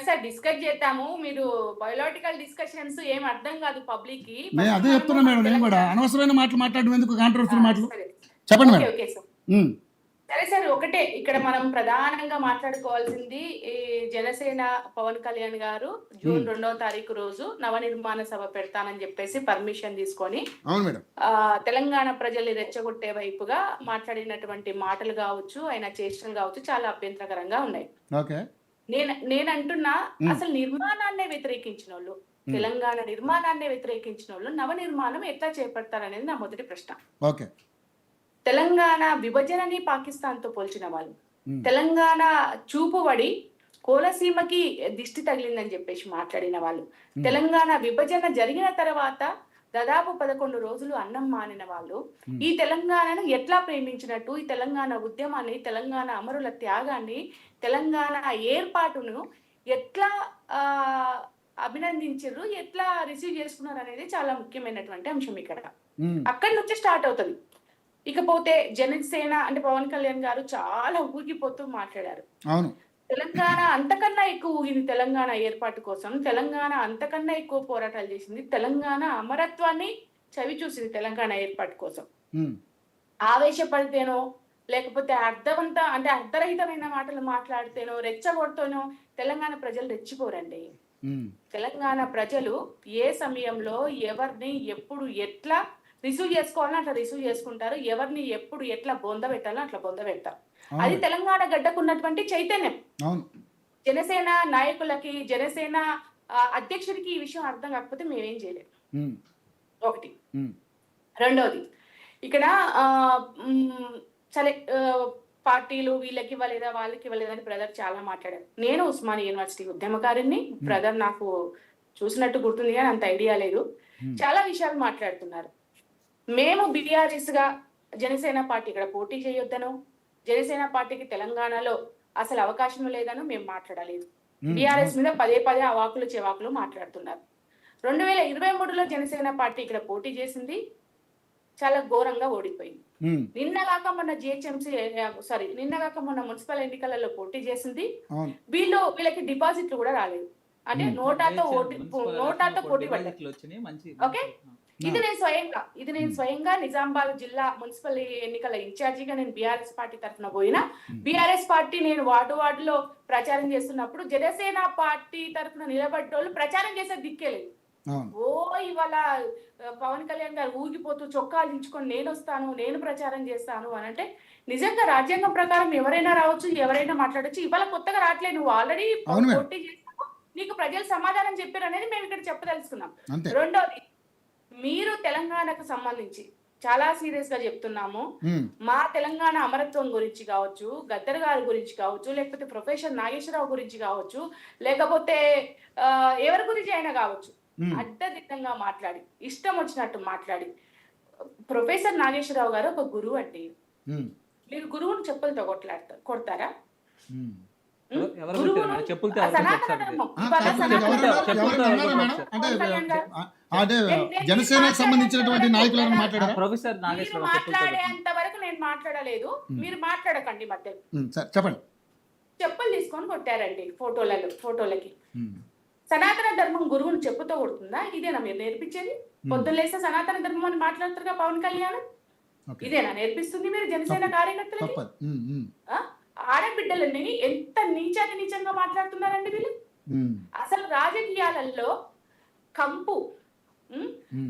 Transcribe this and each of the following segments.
Sir discuss చేద్దాము. మీరు biological discussions ఏం అర్థం కాదు పబ్లిక్‌కి. నేను ఫస్ట్ అదే మనము చెప్తున్నా మన మేడం. నేను కూడా తెలంగాణ అనవసరమైన మాటలు మాట్లాడడం ఎందుకు, కాంట్రవర్షియల్ మాటలు. సరే. చెప్పండి okay. Madam. Okay sir. Um, సరే సార్. ఒకటే ఇక్కడ మనం ప్రధానంగా మాట్లాడుకోవాల్సింది ఈ జనసేన పవన్ కళ్యాణ్ గారు జూన్ ఉమ్, 2వ తారీఖు రోజు నవనిర్మాణ సభ పెడతానని చెప్పేసి పర్మిషన్ తీసుకొని అవును మేడం. తెలంగాణ ప్రజల్ని రెచ్చగొట్టే వైపుగా మాట్లాడినటువంటి మాటలు కావచ్చు, ఆయన చేష్టలు కావచ్చు చాలా అభ్యంతరకరంగా ఉన్నాయి. ఓకే. నేనంటున్నా ఉమ్, అసలు నిర్మాణాన్నే వ్యతిరేకించినోళ్ళు, ఉమ్, తెలంగాణ నిర్మాణాన్నే వ్యతిరేకించినోళ్ళు నవనిర్మాణం ఎట్లా చేపడతారనేది నా మొదటి ప్రశ్న. ఓకే. తెలంగాణ విభజనని పాకిస్తాన్‌తో పోల్చిన వాళ్ళు, ఉమ్, తెలంగాణ చూపుబడి కోనసీమకి దిష్టి తగిలిందని చెప్పేసి మాట్లాడిన వాళ్ళు, ఉమ్, తెలంగాణ విభజన జరిగిన తర్వాత దాదాపు 11 రోజులు అన్నం మానిన వాళ్ళు, ఉమ్, ఈ తెలంగాణను ఎట్లా ప్రేమించినట్టు, ఈ తెలంగాణ ఉద్యమాన్ని, తెలంగాణ అమరుల త్యాగాన్ని, తెలంగాణ ఏర్పాటును ఎట్లా అభినందించారు, ఎట్లా రిసీవ్ చేసుకున్నారు అనేది చాలా ముఖ్యమైనటువంటి అంశం ఇక్కడ. ఉమ్, అక్కడి నుంచి స్టార్ట్ అవుతుంది. ఇకపోతే జనసేన అంటే పవన్ కళ్యాణ్ గారు చాలా ఊగిపోతూ మాట్లాడారు. అవును. తెలంగాణ అంతకన్నా ఎక్కువ ఊగింది తెలంగాణ ఏర్పాటు కోసం, తెలంగాణ అంతకన్నా ఎక్కువ పోరాటాలు చేసింది, తెలంగాణ అమరత్వాన్ని చవి చూసింది తెలంగాణ ఏర్పాటు కోసం. ఉమ్, ఆవేశపడితేనో లేకపోతే అర్ధరహితమైన మాటలు మాట్లాడితేనో రెచ్చగొడితేనో తెలంగాణ ప్రజలు రెచ్చిపోరండి. ఉమ్, తెలంగాణ ప్రజలు ఏ సమయంలో ఎవరిని ఎప్పుడు ఎట్లా రిసీవ్ చేసుకోవాలని అట్లా రిసీవ్ చేసుకుంటారు, ఎవరిని ఎప్పుడు ఎట్లా బొంద పెట్టాలో అట్లా బొంద పెడతారు. అవును అది మేడం. తెలంగాణ గడ్డకు ఉన్నటువంటి చైతన్యం. అవును. జనసేన నాయకులకి, జనసేన అధ్యక్షుడికి ఈ విషయం అర్థం కాకపోతే మేమేం చేయలేము. ఉమ్, ఒకటి. ఉమ్, రెండోది, ఇక్కడ సరే పార్టీలు వీళ్ళకి ఇవ్వలేదా వాళ్ళకి ఇవ్వలేదా అని బ్రదర్ చాలా మాట్లాడారు. నేను ఉస్మానియా యూనివర్సిటీ ఉద్యమకారిని. బ్రదర్ నాకు చూసినట్టు గుర్తుంది కానీ అంత ఐడియా లేదు. చాలా విషయాలు మాట్లాడుతున్నారు. మేము బీఆర్ఎస్ గా జనసేన పార్టీ ఇక్కడ పోటీ చేయొద్దనో, జనసేన పార్టీకి తెలంగాణలో అసలు అవకాశం లేదనో మేము మాట్లాడలేదు. బీఆర్ఎస్ మీద పదే పదే అవాకులు చెవాకులు మాట్లాడుతున్నారు. 2023లో జనసేన పార్టీ ఇక్కడ పోటీ చేసింది, చాలా ఘోరంగా ఓడిపోయింది. నిన్న కాక మొన్న మున్సిపల్ ఎన్నికలలో పోటీ చేసింది, వీళ్ళకి డిపాజిట్లు కూడా రాలేదు. అంటే నోటాతో పోటీ పడ్డారు. ఓకే. ఇది నేను స్వయంగా నిజామాబాద్ జిల్లా మున్సిపల్ ఎన్నికల ఇన్ఛార్జిగా నేను బీఆర్ఎస్ పార్టీ తరఫున పోయినా, బీఆర్ఎస్ పార్టీ నేను వార్డులో ప్రచారం చేస్తున్నప్పుడు జనసేన పార్టీ తరఫున నిలబడ్డోళ్ళు ప్రచారం చేసే దిక్కేలేదు. ఇవాళ పవన్ కళ్యాణ్ గారు ఊగిపోతూ చొక్కాలు దించుకొని నేను వస్తాను, నేను ప్రచారం చేస్తాను అని అంటే, నిజంగా రాజ్యాంగం ప్రకారం ఎవరైనా రావచ్చు, ఎవరైనా మాట్లాడచ్చు. ఇవాళ కొత్తగా రావట్లేదు, నువ్వు ఆల్రెడీ పోటీ చేస్తావు, నీకు ప్రజలు సమాధానం చెప్పారు అనేది మేము ఇక్కడ చెప్పదలుచుకున్నాం. రెండోది, మీరు తెలంగాణకు సంబంధించి చాలా సీరియస్ గా చెప్తున్నాము. మా తెలంగాణ అమరత్వం గురించి కావచ్చు, గద్దర్ గారి గురించి కావచ్చు, లేకపోతే ప్రొఫెసర్ నాగేశ్వరరావు గురించి కావచ్చు, లేకపోతే ఎవరి గురించి అయినా కావచ్చు, అడ్డదిడ్డంగా మాట్లాడి ఇష్టం వచ్చినట్టు మాట్లాడి, ప్రొఫెసర్ నాగేశ్వరరావు గారు ఒక గురువు అండి. మీరు గురువుని చెప్పులతో కొడతారా? జనసేనకు సంబంధించినటువంటి నాయకులను మాట్లాడేంత వరకు నేను మాట్లాడలేదు, మీరు మాట్లాడకండి మధ్యలో. చెప్పండి. చెప్పులు తీసుకొని కొట్టారండి ఫోటోలకి. సనాతన ధర్మం గురువుని చెప్పుతో కొడుతుందా? ఇదేనా మీరు నేర్పించేది? పొద్దులేస్తే సనాతన ధర్మం అని మాట్లాడుతారుగా పవన్ కళ్యాణ్, ఇదేనా నేర్పిస్తుంది మీరు జనసేన కార్యకర్తలకి? ఆడబిడ్డలని ఎంత నీచంగా మాట్లాడుతున్నారండి వీళ్ళు. అసలు రాజకీయాలలో కంపు,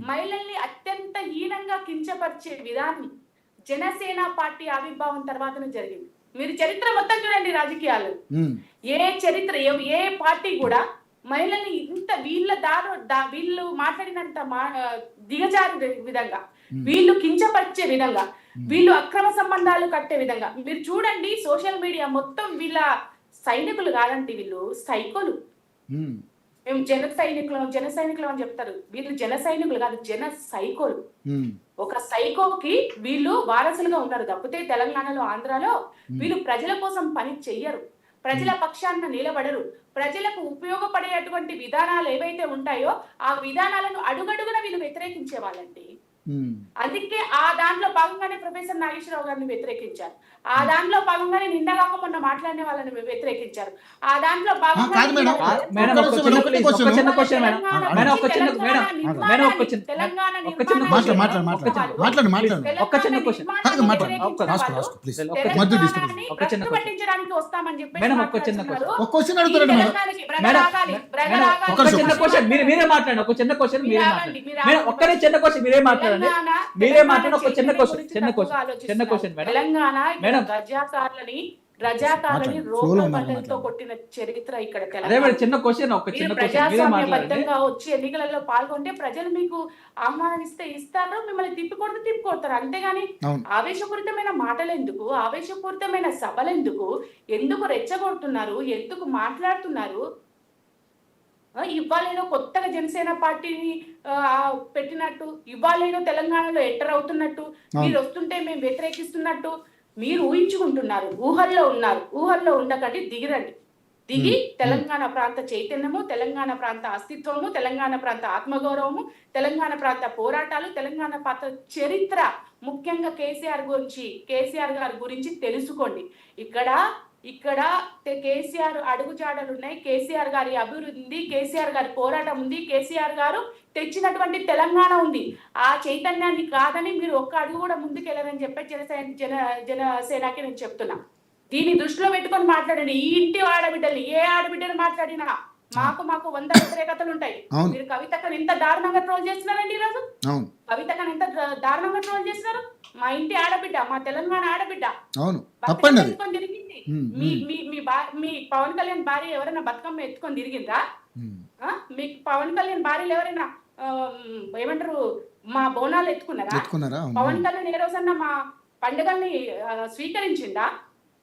మహిళల్ని అత్యంత హీనంగా కించపరిచే విధానం జనసేన పార్టీ ఆవిర్భావం తర్వాతనే జరిగింది. మీరు చరిత్ర మొత్తం చూడండి రాజకీయాలు, ఏ పార్టీ కూడా మహిళల్ని ఇంత వీళ్ళు మాట్లాడినంత దిగజారు విధంగా, వీళ్ళు కించపరిచే విధంగా, వీళ్ళు అక్రమ సంబంధాలు కట్టే విధంగా మీరు చూడండి. సోషల్ మీడియా మొత్తం వీళ్ళ సైనికులు కాదండి, వీళ్ళు సైకోలు. మేము జన సైనికులు అని చెప్తారు, వీళ్ళు జన సైనికులు కాదు, జన సైకోలు. ఒక సైకోకి వీళ్ళు వారసులుగా ఉన్నారు తప్పితే తెలంగాణలో, ఆంధ్రాలో వీళ్ళు ప్రజల కోసం పని చెయ్యరు, ప్రజల పక్షాన నిలబడరు. ప్రజలకు ఉపయోగపడేటువంటి విధానాలు ఏవైతే ఉంటాయో ఆ విధానాలను అడుగడుగున వీళ్ళు వ్యతిరేకించే వాళ్ళండి. అందుకే ఆ దాంట్లో భాగంగానే ప్రొఫెసర్ నాగేశ్వరరావు గారిని వ్యతిరేకించారు. ఆ దాంట్లో భాగంగానే నిన్న కాకుండా మాట్లాడిన వాళ్ళని వ్యతిరేకించారు. ఆ దాంట్లో కాదు మేడం. మేడం ఒక చిన్న క్వశ్చన్ మేడం. మేడం ఒక చిన్న మేడం మేడం ఒక చిన్న తెలంగాణ ఒక చిన్న మాట్లాడు క్వశ్చన్ మాట్లాడు మాట్లాడు ఒక్క చిన్న క్వశ్చన్ రాసుకో ప్లీజ్ ఒక్క మధ్య డిస్టర్బ్ ఒక చిన్న క్వశ్చన్ పట్టించడానికి వస్తామని చెప్పి మేడం ఒక్క చిన్న క్వశ్చన్ ఒక క్వశ్చన్ అడుగుతాడు మేడం మేడం ఒక చిన్న క్వశ్చన్ మీరే మాట్లాడండి. ఒక చిన్న క్వశ్చన్ మీరే మాట్లాడండి. మేడం ఒక్కరే చిన్న క్వశ్చన్ మీరే మాట్లాడండి. మీరే మాట్లాడండి. ఒక చిన్న క్వశ్చన్ మేడం. తెలంగాణ మేడం రజాకాలని రోడ్ల బండలతో కొట్టిన చరిత్ర ఇక్కడ తెలంగాణ. చిన్న క్వశ్చన్ ఒక చిన్న క్వశ్చన్ మీరే మాట్లాడండి. ప్రజాస్వామ్యబద్ధంగా వచ్చి ఎన్నికలలో పాల్గొంటే ప్రజలు మీకు ఆహ్వానిస్తే ఇస్తారు, మిమ్మల్ని తిప్పికొడతారు. అంతేగాని ఆవేశపూరితమైన మాటలు ఎందుకు, ఆవేశపూరితమైన సభలు ఎందుకు రెచ్చగొడుతున్నారు, ఎందుకు మాట్లాడుతున్నారు? ఇవ్వాలేదో కొత్తగా జనసేన పార్టీని పెట్టినట్టు, ఇవ్వాలేదో తెలంగాణలో ఎంటర్ అవుతున్నట్టు, మీరు వస్తుంటే మేము వ్యతిరేకిస్తున్నట్టు మీరు ఊహించుకుంటున్నారు. ఊహల్లో ఉండకండి, దిగి తెలంగాణ ప్రాంత చైతన్యము, తెలంగాణ ప్రాంత అస్తిత్వము, తెలంగాణ ప్రాంత ఆత్మగౌరవము, తెలంగాణ ప్రాంత పోరాటాలు, తెలంగాణ ప్రాంత చరిత్ర, ముఖ్యంగా కేసీఆర్ గారి గురించి తెలుసుకోండి. ఇక్కడ కేసీఆర్ అడుగుజాడలు ఉన్నాయి, కేసీఆర్ గారి అభివృద్ధి ఉంది, కేసీఆర్ గారి పోరాటం ఉంది, కేసీఆర్ గారు తెచ్చినటువంటి తెలంగాణ ఉంది. ఆ చైతన్యాన్ని కాదని మీరు ఒక్క అడుగు కూడా ముందుకెళ్ళరని చెప్పి జనసేనకి నేను చెప్తున్నా. దీన్ని దృష్టిలో పెట్టుకొని మాట్లాడండి. ఈ ఇంటి ఆడబిడ్డల్ని ఏ ఆడబిడ్డలు మాట్లాడినా మాకు 100 వ్యతిరేకతలు ఉంటాయి. మీరు కవితకని ఎంత దారుణంగా ట్రోల్ చేస్తున్నారండి ఈరోజు. కవితకని ఎంత దారుణంగా ట్రోల్ చేస్తున్నారు. మా ఇంటి ఆడబిడ్డ, మా తెలంగాణ ఆడబిడ్డ ఎత్తుకొని తిరిగింది. మీ పవన్ కళ్యాణ్ భార్య ఎవరైనా బతుకమ్మ ఎత్తుకొని తిరిగిందా? మీ పవన్ కళ్యాణ్ భార్యలు ఎవరైనా ఏమంటారు మా బోనాలు ఎత్తుకున్నారా? పవన్ కళ్యాణ్ ఏ రోజన్నా మా పండుగల్ని స్వీకరించిందా?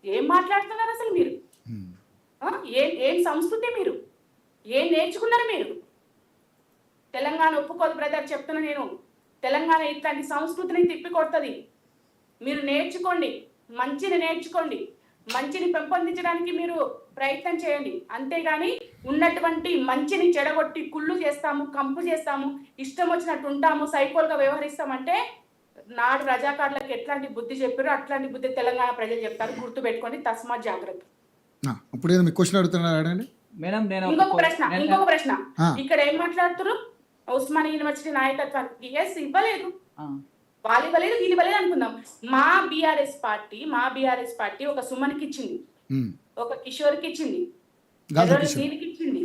ఏం మాట్లాడుతున్నారు అసలు మీరు? ఏం సంస్కృతి మీరు? ఏం నేర్చుకున్నారు మీరు? తెలంగాణ ఒప్పుకోదు బ్రదర్, చెప్తున్నా నేను. తెలంగాణ ఇట్లాంటి సంస్కృతిని తిప్పికొడుతుంది. మీరు నేర్చుకోండి, మంచిని పెంపొందించడానికి మీరు ప్రయత్నం చేయండి. అంతేగాని ఉన్నటువంటి మంచిని చెడగొట్టి కుళ్ళు చేస్తాము, కంపు చేస్తాము, ఇష్టం వచ్చినట్టు ఉంటాము, సైకోల్గా వ్యవహరిస్తామంటే నాడు రజాకారులకు ఎట్లాంటి బుద్ధి చెప్పారో అట్లాంటి బుద్ధి తెలంగాణ ప్రజలు చెప్తారు. గుర్తు పెట్టుకొని తస్మాత్ జాగ్రత్త. ఇంకొక ప్రశ్న ఇక్కడ ఏం మాట్లాడుతున్నారు? ఉస్మానియా యూనివర్సిటీ నాయకత్వానికి ఇవ్వలేదు, వాళ్ళు ఇవ్వలేదు, వీళ్ళు ఇవ్వలేదు అనుకుందాం. మా బీఆర్ఎస్ పార్టీ ఒక సుమన్కి ఇచ్చింది, ఒక కిషోర్కి ఇచ్చింది, సీన్కి ఇచ్చింది,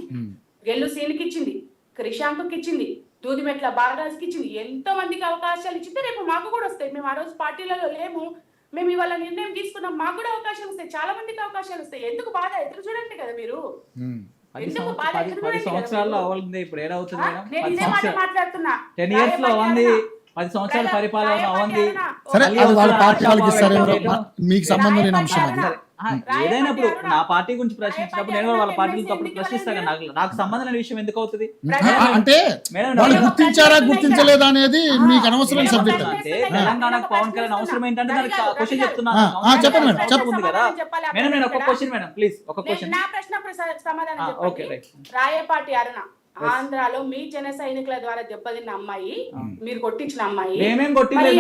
గెల్లు సీన్కి ఇచ్చింది, క్రిషాంక్కి ఇచ్చింది, దూదిమెట్ల బాలరాజుకి ఇచ్చింది. ఎంతో మందికి అవకాశాలు ఇచ్చింది. రేపు మాకు కూడా వస్తాయి. మేము ఆ రోజు పార్టీలలో లేము, మేము ఇవాళ నిర్ణయం తీసుకున్నాం, మాకు కూడా అవకాశాలు వస్తాయి, చాలా మందికి అవకాశాలు వస్తాయి. ఎందుకు బాధ? ఎదురు చూడండి కదా మీరు. 10 సంవత్సరాల్లో అవ్వాలి. ఇప్పుడు ఏడవుతుంది మేడం? నేను ఇదే మాట మాట్లాడుతున్నా. 10 years లో అవ్వండి, 10 సంవత్సరాల పరిపాలన అవ్వండి. సరే, అది వాళ్ళ పార్టీ వాళ్ళకి ఇస్తారు, మీకు సంబంధం లేని అంశం అది. ఏదైనా ఇప్పుడు నా పార్టీ గురించి ప్రశ్నించినప్పుడు నేను వాళ్ళ పార్టీలతో అప్పుడు ప్రశ్నిస్తాను. నాకు సంబంధం లేని విషయం ఎందుకు అవుతుంది? అంటే వాళ్ళు గుర్తించారా గుర్తించలేదా అనేది మీకు అనవసరం సబ్జెక్ట్. అంటే తెలంగాణకు పవన్ కళ్యాణ్ అవసరం ఏంటంటే దానికి క్వశ్చన్ చెప్తున్నాను. చెప్పండి మేడం, చెప్పండి కదా మేడం. నేను ఒక క్వశ్చన్ మేడం, ప్లీజ్ ఒక క్వశ్చన్. నా ప్రశ్నకు సమాధానం చెప్పండి. రాయపాటి అరుణ ఆంధ్రాలో మీ జన సైనికుల ద్వారా దెబ్బతిన్న అమ్మాయి, మీరు కొట్టించిన అమ్మాయి, మేమేం కొట్టింది?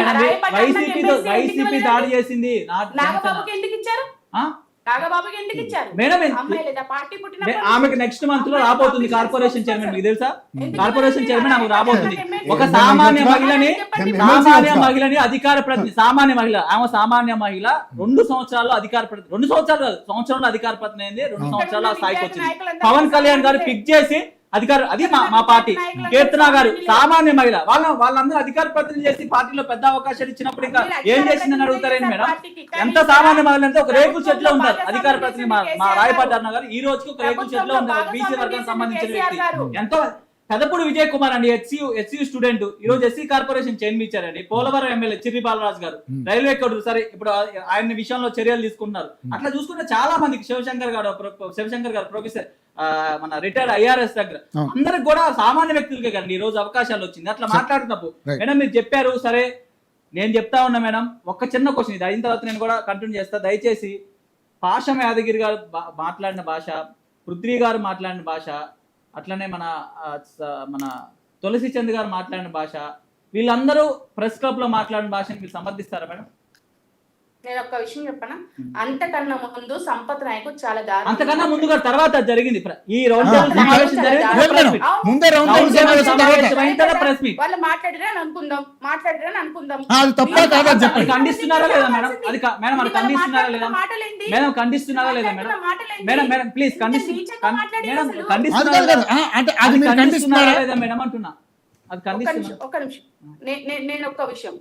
వైసీపీ దాడి చేసింది. నాగబాబుకి ఎందుకు ఇచ్చారు? నాగబాబుకి ఎందుకు ఇచ్చారు? అమ్మాయి లేదా పార్టీ పుట్టిన ఆమెకు నెక్స్ట్ మంత్ లో రాబోతుంది కార్పొరేషన్ చైర్మన్. మీకు తెలుసా? కార్పొరేషన్ చైర్మన్ ఆమెకు రాబోతుంది. ఒక సామాన్య మహిళని అధికార ప్రతినిధి, సామాన్య మహిళ, ఆమె సామాన్య మహిళ 2 సంవత్సరాల్లో అధికార ప్రతినిధి, 2 సంవత్సరాలు కాదు, సంవత్సరంలో అధికార ప్రతినిధి అయింది. 2 సంవత్సరాలు ఆ స్థాయికి వచ్చింది. పవన్ కళ్యాణ్ గారు పిక్ చేసి అధికారు, అది మా పార్టీ. కీర్తన గారు సామాన్య మహిళ, వాళ్ళందరూ అధికార ప్రతినిధి చేసి పార్టీలో పెద్ద అవకాశాలు ఇచ్చినప్పుడు ఇంకా ఏం చేసిందని అడుగుతారేంటి మేడం? ఎంత సామాన్య మహిళ అంటే ఒక రేకుల చెట్లో ఉంటారు అధికార ప్రతినిధి. మా రాయపాటి అన్న గారు ఈ రోజుకి ఒక రేకుల చెట్లో ఉంటారు, బీసీ వర్గానికి సంబంధించిన వ్యక్తి. ఎంతో పెదపూడి విజయ్ కుమార్ అండి, హెచ్సియు స్టూడెంట్, ఈ రోజు ఎస్సీ కార్పొరేషన్ చైర్మన్ ఇచ్చారండి. పోలవరం ఎమ్మెల్యే చిర్రి బాలరాజు గారు రైల్వే కోడ్, సరే ఇప్పుడు ఆయన విషయంలో చర్యలు తీసుకుంటున్నారు. అట్లా చూసుకుంటే చాలా మందికి శివశంకర్ గారు ప్రొఫెసర్, మన రిటైర్డ్ ఐఆర్ఎస్ దగ్గర అందరికి కూడా సామాన్య వ్యక్తులకే కదండి ఈ రోజు అవకాశాలు వచ్చింది. అట్లా మాట్లాడుతున్నప్పుడు మేడం మీరు చెప్పారు, సరే నేను చెప్తా ఉన్నా మేడం. ఒక చిన్న క్వశ్చన్, ఇది అయిన తర్వాత నేను కూడా కంటిన్యూ చేస్తా. దయచేసి పాషం యాదగిరి గారు మాట్లాడిన భాష, పృథ్వీ గారు మాట్లాడిన భాష, అట్లనే మన తులసి చంద్ గారు మాట్లాడిన భాష, వీళ్ళందరూ ప్రెస్ క్లబ్ లో మాట్లాడిన భాషని మీరు సమర్థిస్తారా మేడం? నేను ఒక విషయం చెప్పనా, అంతకన్నా ముందు సంపత్ నాయకుడు చాలా దారుణం. అంతకన్నా ముందుగా తర్వాత జరిగింది ఈ రౌండ్ టేబుల్ సమావేశం జరిగింది. ముందే రౌండ్ టేబుల్ సమావేశం అయిన తర్వాత ప్రెస్ మీట్. వాళ్ళు మాట్లాడారని అనుకుందాం అది తప్ప కాదా చెప్పండి. ఖండిస్తున్నారా లేదా మేడం? అది మేడం అది ఖండిస్తున్నారా లేదా మాటలేండి మేడం? ఖండిస్తున్నారా లేదా madam? Madam madam please madam అది ఖండిస్తున్నారా కాదు కదా. అంటే అది మీరు ఖండిస్తున్నారా లేదా మేడం అంటున్నా. అది ఖండిస్తున్నా. ఒక్క నిమిషం నేను ఒక్క విషయం,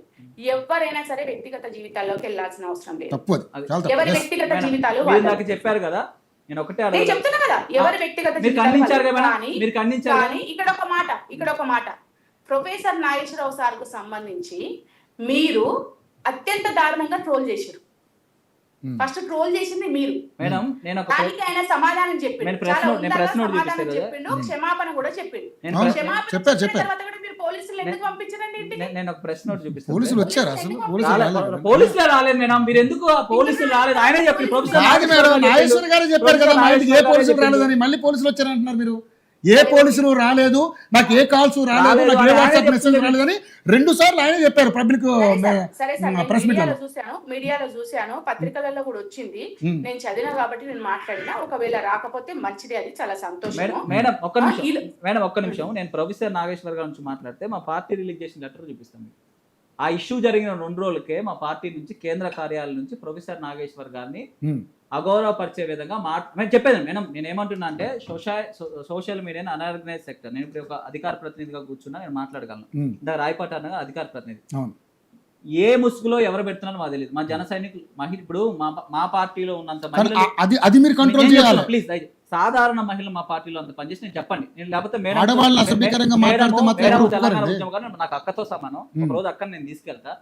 ఎవరైనా సరే వ్యక్తిగత జీవితాల్లోకి వెళ్ళాల్సిన అవసరం లేదు. తప్పు అది చాలా ఎవరి తప్పు. వ్యక్తిగత జీవితాలు మీరు నాకు చెప్పారు కదా, నేను ఒకటే నేను చెప్తున్నా కదా, ఎవరి వ్యక్తిగత మీరు జీవితాలు ఖండించారు కదా కానీ మేడం? మీరు ఖండించారు కానీ ఇక్కడ ఒక మాట ప్రొఫెసర్ నాగేశ్వరరావు సార్ కు సంబంధించి మీరు అత్యంత దారుణంగా ట్రోల్ చేశారు. ఫస్ట్ ట్రోల్ చేసింది మీరు మేడం. నేను ఒక దానికి ఆయన సమాధానం చెప్పిండు, నేను ప్రెస్ చాలా నోట్ ఉందాక చూపిస్తాను సమాధానం కదా. చెప్పిండు, క్షమాపణ కూడా చెప్పిండు. నేను క్షమాపణ చెప్పారు. చెప్పిన తర్వాత కూడా మీరు పోలీసులు ఎందుకు పంపించారండి ఇంటికి? నేను ఒక ప్రెస్ నోట్ చూపిస్తాను. పోలీసులు వచ్చారు అసలు పోలీసులే రాలేదు మేడం. మీరు ఎందుకు పోలీసులు రాలేదు? ఆయనే చెప్పి ప్రొఫెసర్ కాదు మేడం, నాగేశ్వర్ గారు చెప్పారు కదా మా ఇంటికి ఏ పోలీసులు రాలేదని. మళ్ళీ పోలీసులు వచ్చారంటున్నారు మీరు. ఏ పోలీసులు రాలేదు, నాకు ఏ కాల్స్ రాలేదు, నాకు ఏ వాట్సాప్ మెసేజ్ రాలేదని 2 సార్లు ఆయనే చెప్పారు పబ్లిక్ సరే సార్, ప్రెస్ మీట్ మీడియాలో చూశాను, పత్రికలలో కూడా వచ్చింది, నేను చదివినా కాబట్టి నేను మాట్లాడినా. ఒకవేళ రాకపోతే మంచిది, అది చాలా సంతోషం. మేడం ఒక్క నిమిషం నేను ప్రొఫెసర్ నాగేశ్వర్ గారి నుంచి మాట్లాడితే మా పార్టీ రిలీజ్ చేసిన లెటర్ చూపిస్తాను. ఆ ఇష్యూ జరిగిన 2 రోజులకే మా పార్టీ నుంచి కేంద్ర కార్యాలయం నుంచి ప్రొఫెసర్ నాగేశ్వర్ గారిని అగౌరవపరిచే విధంగా నేను చెప్పేది మేడం. నేను ఏమంటున్నా అంటే సోషల్ మీడియా అన్ఆర్గనైజ్ సెక్టర్. నేను ఇప్పుడు ఒక అధికార ప్రతినిధిగా కూర్చున్నా, నేను మాట్లాడగలను. ఇంకా రాయపాటి అనగా అధికార ప్రతినిధి. ఏ ముసుగులో ఎవరు పెడుతున్నారో మాకు తెలియదు. మా జన సైనికులు ఇప్పుడు మా పార్టీలో ఉన్నంత మహిళలు ప్లీజ్ సాధారణ మహిళలు మా పార్టీలో అంత పనిచేసి నేను చెప్పండి. నేను లేకపోతే తెలంగాణ ఉద్యమం నాకు అక్కతో సమానం. ఒక రోజు అక్కని నేను తీసుకెళ్తా,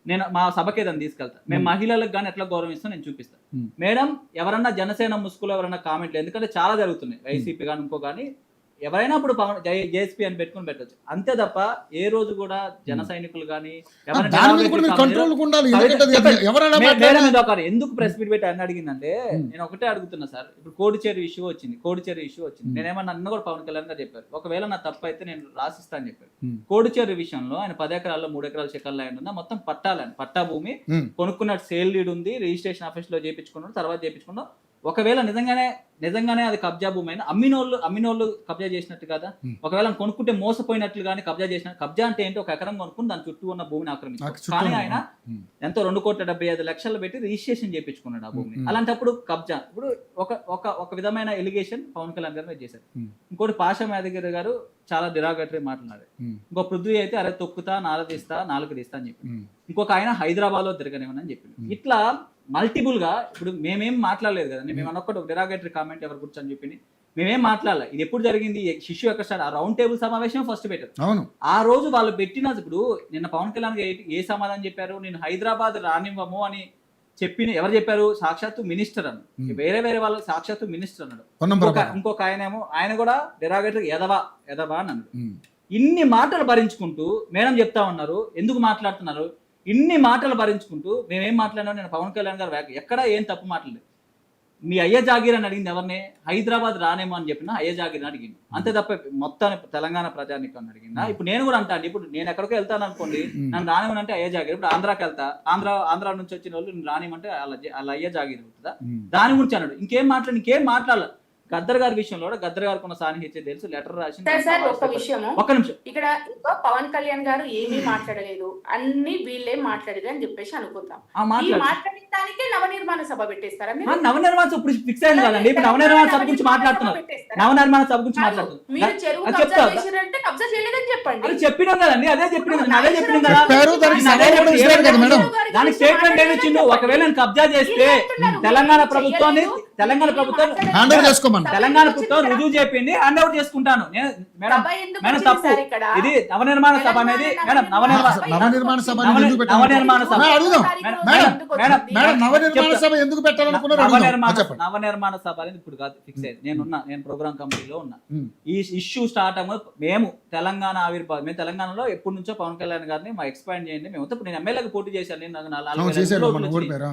నేను మా సభకి ఏదైనా తీసుకెళ్తా. మేము మహిళలకు కానీ ఎట్లా గౌరవిస్తాం నేను చూపిస్తాను. మేడం ఎవరన్నా జనసేన ముసుగులో ఎవరన్నా కామెంట్లు, ఎందుకంటే చాలా జరుగుతున్నాయి, వైసీపీ కానీ ఇంకో కానీ ఎవరైనా ఇప్పుడు జేఎస్పీ అని పెట్టుకుని పెట్టచ్చు అంతే తప్ప ఏ రోజు కూడా జన సైనికులు కానీ ఎందుకు ప్రెస్ మీట్ పెట్టి అని అడిగిందంటే నేను ఒకటే అడుగుతున్నా సార్. ఇప్పుడు కోడిచేరు ఇష్యూ వచ్చింది. నేనేమన్నా అన్న కూడా పవన్ కళ్యాణ్ గారు చెప్పారు, ఒకవేళ నా తప్పు అయితే నేను రాసిస్తా అని చెప్పారు. కోడిచేరు విషయంలో ఆయన 10 ఎకరాల్లో 3 ఎకరాల చెక్కల ల్యాండ్ ఉందా, మొత్తం పట్టా భూమి కొనుక్కున్నట్టు సేల్ లీడ్ ఉంది, రిజిస్ట్రేషన్ ఆఫీస్ లో చేయించుకున్నాడు, తర్వాత చేయించుకున్నాం. ఒకవేళ నిజంగానే అది కబ్జా భూమి అయినా అమ్మినోళ్ళు కబ్జా చేసినట్టు కదా. ఒకవేళ కొనుక్కుంటే మోసపోయినట్లు కానీ కబ్జా చేసిన, కబ్జా అంటే ఏంటి, ఒక ఎకరం కొనుక్కుని దాని చుట్టూ ఉన్న భూమిని ఆక్రమించారు. కానీ ఆయన ఎంతో 2,75,00,000 పెట్టి రిజిస్ట్రేషన్ చేయించుకున్నాడు ఆ భూమిని. అలాంటప్పుడు కబ్జా ఇప్పుడు ఒక విధమైన ఎలిగేషన్ పవన్ కళ్యాణ్ గారు చేశారు. ఇంకోటి పాషా యాదగిరి గారు చాలా డిరాగటరీ మాట్లాడారు. ఇంకో పృథ్వీ అయితే అరే తొక్కుతా, నాలుగు తీస్తా అని చెప్పి. ఇంకొక ఆయన హైదరాబాద్ లో తిరగనివ్వనని చెప్పింది. ఇట్లా మల్టిపుల్ గా ఇప్పుడు మేమేం మాట్లాడలేదు కదా. మేము అనొక్కటి ఒక డిరాగేటరీ కామెంట్ ఎవరు కూర్చొని చెప్పింది మేమేం మాట్లాడలేదు. ఇది ఎప్పుడు జరిగింది, శిష్యు ఎక్కడ స్టార్ట్, ఆ రౌండ్ టేబుల్ సమావేశం ఫస్ట్ పెట్టారు. ఆ రోజు వాళ్ళు పెట్టిన, ఇప్పుడు నిన్న పవన్ కళ్యాణ్ ఏ సమాధానం చెప్పారు, నేను హైదరాబాద్ రానివ్వము అని ఎవరు చెప్పారు, సాక్షాత్తు మినిస్టర్ అని. వేరే వాళ్ళు సాక్షాత్తు మినిస్టర్ అన్నాడు. ఇంకొక ఆయన కూడా డిరాగేటరీ ఎదవా అని అన్నాడు. ఇన్ని మాటలు భరించుకుంటూ మేడం చెప్తా ఉన్నారు, ఎందుకు మాట్లాడుతున్నారు, ఇన్ని మాటలు భరించుకుంటూ మేమేం మాట్లాడినా, నేను పవన్ కళ్యాణ్ గారు ఎక్కడ ఏం తప్పు మాట్లాడలేదు. మీ అయ్య జాగీర్ అని అడిగింది ఎవరిని, హైదరాబాద్ రానేమో అని చెప్పిన అయ్య జాగీర్ అని అడిగింది అంతే తప్ప మొత్తాన్ని తెలంగాణ ప్రజానికి అని అడిగిందా. ఇప్పుడు నేను కూడా అంటాను, ఇప్పుడు నేను ఎక్కడికో వెళ్తాను అనుకోండి, నన్ను రానేమని అంటే అయ్య జాగీర్. ఇప్పుడు ఆంధ్రాకి వెళ్తా, ఆంధ్ర నుంచి వచ్చిన వాళ్ళు నేను రానేమంటే వాళ్ళ అయ్య జాగీర్ అవుతుందా. దాని గురించి అన్నాడు. ఇంకేం మాట్లాడాలి. గద్దర్ గారి విషయంలో కూడా గద్దర్ గారికి ఉన్న సాన్నిహిత్యం తెలుసు, లెటర్ రాసింది. ఒక్క నిమిషం, ఇక్కడ పవన్ కళ్యాణ్ గారు ఏమీ మాట్లాడలేదు, అన్ని వీళ్ళే మాట్లాడేది అని చెప్పేసి అనుకుందాం. మాట్లాడటానికే నవనిర్మాణ సభ పెట్టేస్తారా? నవనిర్మాణ సభ ఇప్పుడు ఫిక్స్ అయింది కదండి. ఇప్పుడు నవనిర్మాణ సభ గురించి మాట్లాడుతున్నారు. నవనిర్మాణ సభ గురించి మాట్లాడుతున్నారు. మీరు చెరువు కబ్జా చేయలేదని చెప్పండి. అది చెప్పినాం కదండి, అదే చెప్పినాం కదా. దానికి స్టేట్మెంట్ ఏమి ఇచ్చిండు, ఒకవేళ నేను కబ్జా చేస్తే తెలంగాణ ప్రభుత్వం రుజువు చెప్పింది, హ్యాండ్ అవుట్ చేసుకుంటాను. మేడం తప్పు ఇది. నవనిర్మాణ సభ అనేది నవనిర్మాణ సభ అనేది ఇప్పుడు కాదు ఫిక్స్ అయ్యింది. నేను ప్రోగ్రామ్ కమిటీలో ఉన్నా. ఈ ఇష్యూ స్టార్ట్ మేము తెలంగాణ ఆవిర్భావం, మేము తెలంగాణలో ఎప్పటి నుంచో పవన్ కళ్యాణ్ గారిని మా ఎక్స్పాండ్ చేయండి. మేము ఇప్పుడు నేను ఎమ్మెల్యేకి పోటీ చేశాను.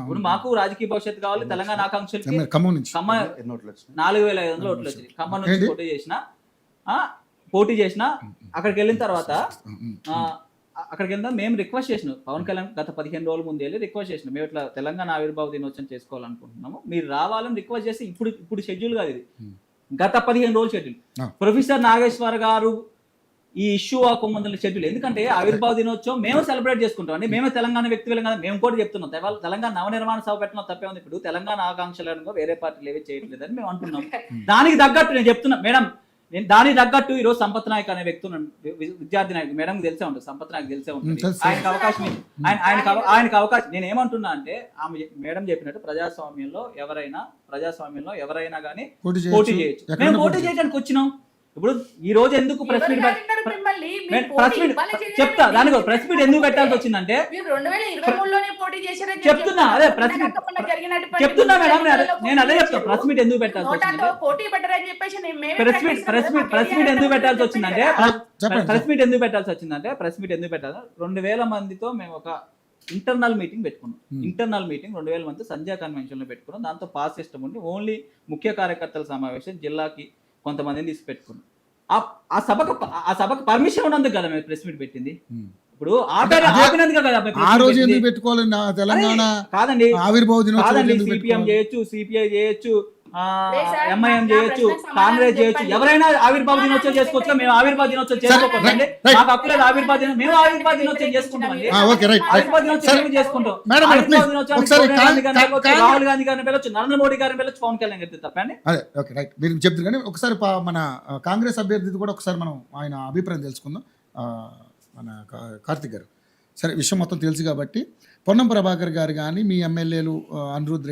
ఇప్పుడు మాకు రాజకీయ భవిష్యత్తు కావాలి, తెలంగాణ ఆకాంక్షలకి 4,500 ఓట్లు వచ్చింది. ఖమ్మం నుంచి పోటీ చేసిన అక్కడికి వెళ్ళిన తర్వాత అక్కడికి వెళ్దాం మేము రిక్వెస్ట్ చేసినాం పవన్ కళ్యాణ్ గత 15 రోజుల ముందు వెళ్ళి రిక్వెస్ట్ చేసినాం మేము ఇట్లా తెలంగాణ ఆవిర్భావ దినోత్సవం చేసుకోవాలనుకుంటున్నాము మీరు రావాలని రిక్వెస్ట్ చేసి ఇప్పుడు షెడ్యూల్ కాదు ఇది గత 15 రోజుల షెడ్యూల్ ప్రొఫెసర్ నాగేశ్వర్ గారు ఈ ఇష్యూ అవ్వకముందు షెడ్యూల్ ఎందుకంటే ఆవిర్భావ దినోత్సవం మేము సెలబ్రేట్ చేసుకుంటాం అండి మేమే తెలంగాణ వ్యక్తులు కదా మేము కూడా చెప్తున్నాం తెలంగాణ నవనిర్మాణ సభ పెట్టడం తప్పే ఉంది ఇప్పుడు తెలంగాణ ఆకాంక్షలను వేరే పార్టీలు ఏవి చేయట్లేదని మేము అంటున్నాం దానికి తగ్గట్టు నేను చెప్తున్నా మేడం నేను దానికి తగ్గట్టు ఈరోజు సంపత్ నాయక్ అనే వ్యక్తి విద్యార్థి నాయక్ మేడం తెలిసే ఉంటుంది సంపత్ నాయక్ తెలిసే ఉంటుంది ఆయనకు అవకాశం ఆయనకు అవకాశం నేను ఏమంటున్నా అంటే ఆమె మేడం చెప్పినట్టు ప్రజాస్వామ్యంలో ఎవరైనా కానీ పోటీ చేయొచ్చు మేము పోటీ చేయడానికి వచ్చినాం ఇప్పుడు ఈ రోజు ఎందుకు ప్రెస్ మీట్ చెప్తా దానికి ప్రెస్ మీట్ ఎందుకు పెట్టాల్సి వచ్చిందంటే చెప్తున్నా అదే ప్రెస్ మీట్ చెప్తున్నా మేడం నేను అదే చెప్తా ప్రెస్ మీట్ ఎందుకు పెట్టాల్సి వచ్చిందంటే ప్రెస్ మీట్ ఎందుకు పెట్టాల్సి వచ్చిందంటే ప్రెస్ మీట్ ఎందుకు పెట్టాలి 2000 మందితో మేము ఒక ఇంటర్నల్ మీటింగ్ పెట్టుకున్నాం ఇంటర్నల్ మీటింగ్ 2000 మంది సంధ్యా కన్వెన్షన్ లో పెట్టుకున్నాం దాంతో పాస్ సిస్టమ్ ఉండి ఓన్లీ ముఖ్య కార్యకర్తల సమావేశం జిల్లాకి కొంతమందిని తీసి పెట్టుకున్నాం ఆ సభకు పర్మిషన్ ఉన్నందుకు కదా మేము ప్రెస్ మీట్ పెట్టింది ఇప్పుడు ఆ రోజు ఎందుకు పెట్టుకోవాలి తెలంగాణ కాదండి ఆవిర్భావ దినోత్సవం సిపిఎం చేయొచ్చు సిపిఐ చేయొచ్చు ఎంఐఎం చేయొచ్చు కాంగ్రెస్ చేయొచ్చు ఎవరైనా ఆవిర్భావ దినోత్సవం చేసుకోవచ్చు మేము ఆవిర్భావ దినోత్సవం చేసుకోకండి మాకు హక్కులేదు ఆవిర్భావ దినోత్సవం మేము ఆవిర్భావ దినోత్సవం చేసుకుంటామండి ఆవిర్భావ దినోత్సవం చేసుకుంటాం ఆవిర్భావ దినోత్సవం రాహుల్ గాంధీ గారిని వెళ్ళొచ్చు నరేంద్ర మోడీ గారిని వెళ్ళొచ్చు పవన్ కళ్యాణ్ గారి తప్పండి ఓకే రైట్ మీరు చెప్తారు కానీ ఒకసారి మన కాంగ్రెస్ అభ్యర్థి కూడా ఒకసారి మనం ఆయన అభిప్రాయం తెలుసుకుందాం మన కార్తిక్ గారు సరే విషయం మొత్తం తెలుసు కాబట్టి పొన్నం ప్రభాకర్ గారు కానీ మీ ఎమ్మెల్యేలు అనిరుద్ రెడ్డి